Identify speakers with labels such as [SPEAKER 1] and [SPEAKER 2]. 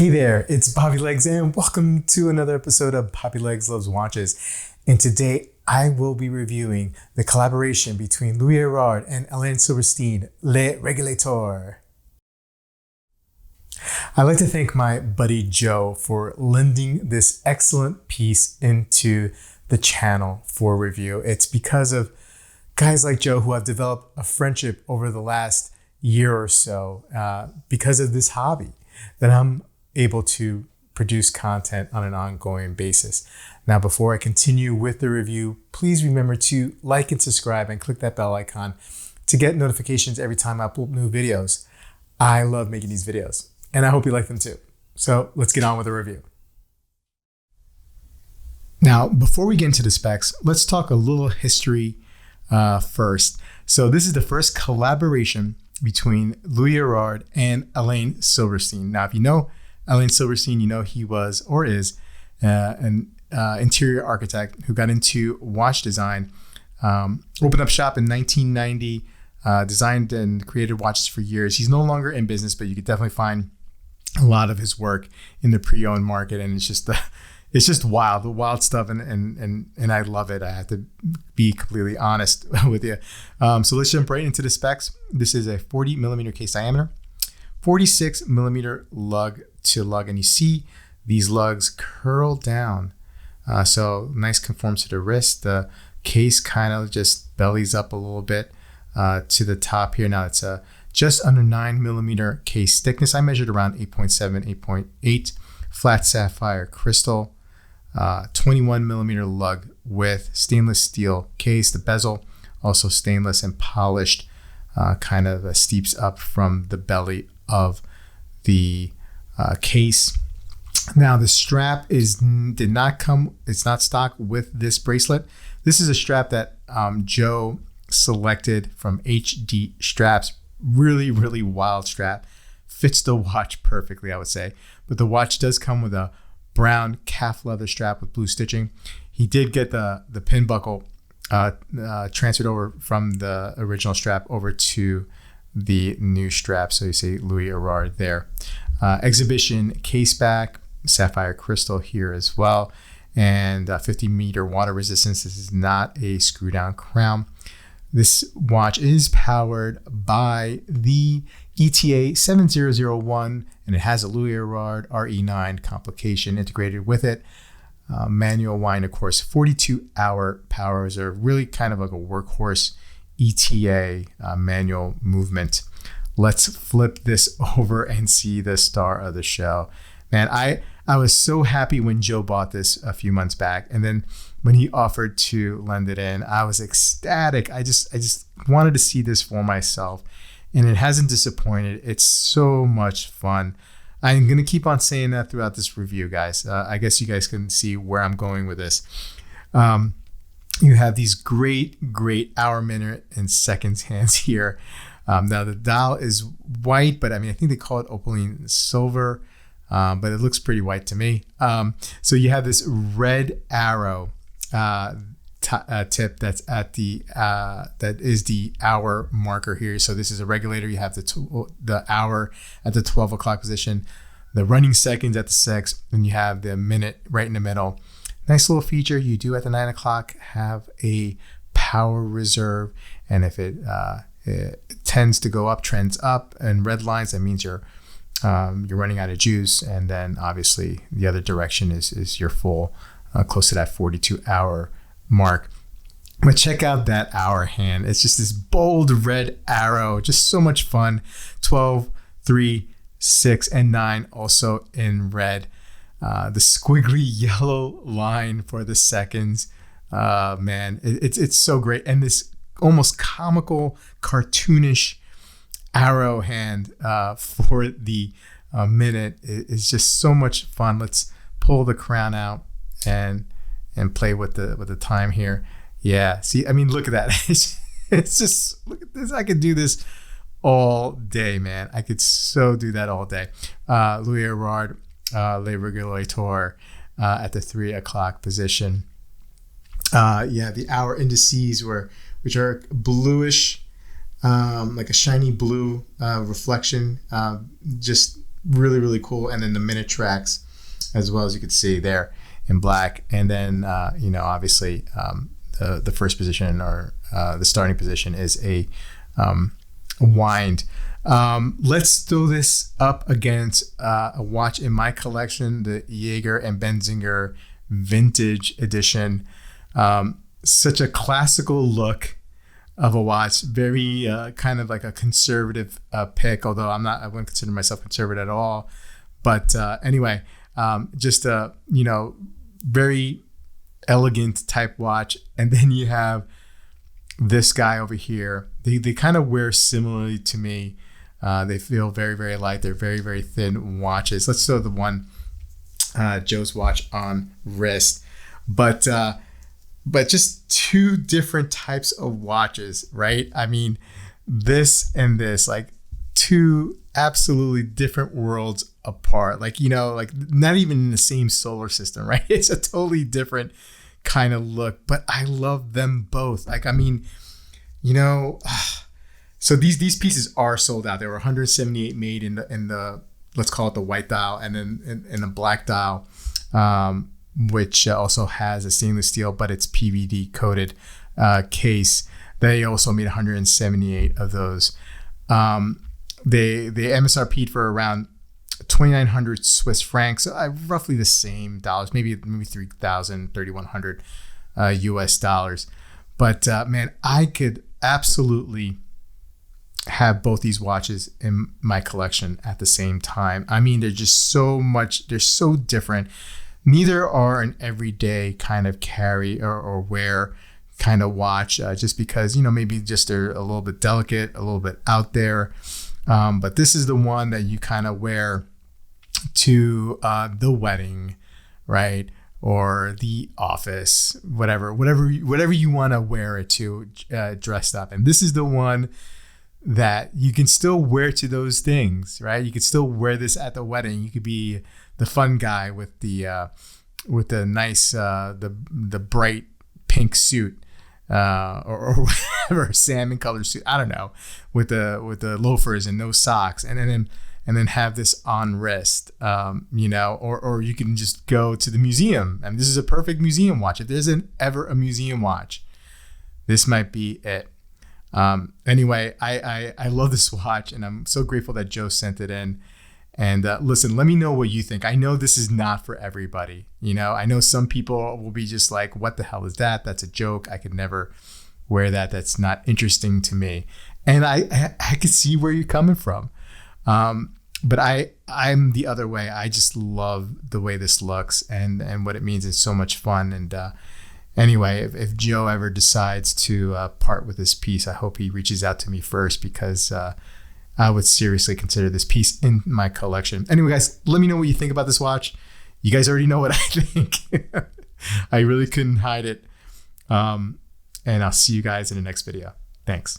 [SPEAKER 1] Hey there, it's Bobby Legs and welcome to another episode of Bobby Legs Loves Watches. And today I will be reviewing the collaboration between Louis Erard and Alain Silberstein, Le Régulateur. I'd like to thank my buddy Joe for lending this excellent piece into the channel for review. It's because of guys like Joe who I've developed a friendship over the last year or so because of this hobby that I'm able to produce content on an ongoing basis. Now, before I continue with the review, please remember to like and subscribe and click that bell icon to get notifications every time I upload new videos. I love making these videos and I hope you like them too. So let's get on with the review. Now, before we get into the specs, let's talk a little history first. So this is the first collaboration between Louis Erard and Alain Silberstein. Now, if you know Alain Silberstein, you know he was or is an interior architect who got into watch design, opened up shop in 1990, designed and created watches for years. He's no longer in business, but you could definitely find a lot of his work in the pre-owned market, and it's just wild, the wild stuff, and I love it. I have to be completely honest with you. So let's jump right into the specs. This is a 40 millimeter case diameter, 46 millimeter lug to lug, and you see these lugs curl down. So nice conforms to the wrist. The case kind of just bellies up a little bit to the top here. Now it's just under 9 millimeter case thickness. I measured around 8.7, 8.8. Flat sapphire crystal, 21 millimeter lug with stainless steel case. The bezel also stainless and polished, kind of steeps up from the belly of the case. Now the strap did not come, it's not stock with this bracelet. This is a strap that Joe selected from HD Straps. Really, really wild strap. Fits the watch perfectly, I would say. But the watch does come with a brown calf leather strap with blue stitching. He did get the pin buckle transferred over from the original strap over to the new strap. So you see Louis Erard there. Exhibition case back, sapphire crystal here as well, and 50 meter water resistance. This is not a screw down crown. This watch is powered by the ETA 7001, and it has a Louis Erard RE9 complication integrated with it. Manual wind, of course, 42-hour power reserve, really kind of like a workhorse ETA manual movement. Let's flip this over and see the star of the show. Man, I was so happy when Joe bought this a few months back, and then when he offered to lend it in, I was ecstatic. I just wanted to see this for myself, and it hasn't disappointed. It's so much fun. I'm gonna keep on saying that throughout this review, guys. I guess you guys can see where I'm going with this. You have these great hour, minute, and seconds hands here. Now the dial is white, but I mean, I think they call it opaline silver, but it looks pretty white to me. So you have this red arrow tip that's at that is the hour marker here. So this is a regulator. You have the hour at the 12 o'clock position, the running seconds at the 6, and you have the minute right in the middle. Nice little feature. You do at the 9 o'clock have a power reserve, and if it tends to go up, trends up, and red lines, that means you're running out of juice. And then obviously the other direction is your full, close to that 42-hour mark. But check out that hour hand. It's just this bold red arrow, just so much fun. 12, 3, 6, and 9 also in red. The squiggly yellow line for the seconds. Man, it's so great. And this almost comical, cartoonish arrow hand for the minute is just so much fun. Let's pull the crown out and play with the time here. Yeah, see, I mean, look at that. It's just, look at this. I could do this all day, man. I could so do that all day. Louis Erard, Le Régulateur at the 3 o'clock position. Yeah, the hour indices which are bluish, like a shiny blue reflection, just really, really cool. And then the minute tracks as well, as you could see there in black. And then, obviously the first position or the starting position is a wind. Let's throw this up against a watch in my collection, the Jaeger and Benzinger Vintage Edition. Such a classical look of a watch, very kind of like a conservative pick, although I wouldn't consider myself conservative at all. But anyway, just a, very elegant type watch. And then you have this guy over here. They kind of wear similarly to me. They feel very, very light. They're very, very thin watches. Let's throw the one, Joe's watch on wrist. But just two different types of watches, right? I mean, this and this, like two absolutely different worlds apart. Like, not even in the same solar system, right? It's a totally different kind of look, but I love them both. Like, I mean, so these pieces are sold out. There were 178 made in the let's call it the white dial, and then in the black dial, which also has a stainless steel, but it's PVD coated case. They also made 178 of those. They MSRP'd for around 2,900 Swiss francs, so roughly the same dollars, maybe 3,000, 3,100 US dollars. But man, I could absolutely have both these watches in my collection at the same time. I mean, they're just they're so different. Neither are an everyday kind of carry or wear kind of watch, just because, maybe just they're a little bit delicate, a little bit out there. But this is the one that you kind of wear to the wedding, right? Or the office, whatever you want to wear it to, dressed up. And this is the one that you can still wear to those things, right? You could still wear this at the wedding. You could be the fun guy with the nice the bright pink suit, or whatever, salmon colored suit. I don't know, with the loafers and no socks, and then have this on wrist, or you can just go to the museum. I mean, this is a perfect museum watch. If there isn't ever a museum watch, this might be it. Anyway, I love this watch, and I'm so grateful that Joe sent it in. And listen, let me know what you think. I know this is not for everybody. I know some people will be just like, what the hell is that? That's a joke. I could never wear that. That's not interesting to me. And I can see where you're coming from. But I'm the other way. I just love the way this looks and what it means. It's so much fun. And anyway, if Joe ever decides to part with this piece, I hope he reaches out to me first, because I would seriously consider this piece in my collection. Anyway, guys, let me know what you think about this watch. You guys already know what I think. I really couldn't hide it. And I'll see you guys in the next video. Thanks.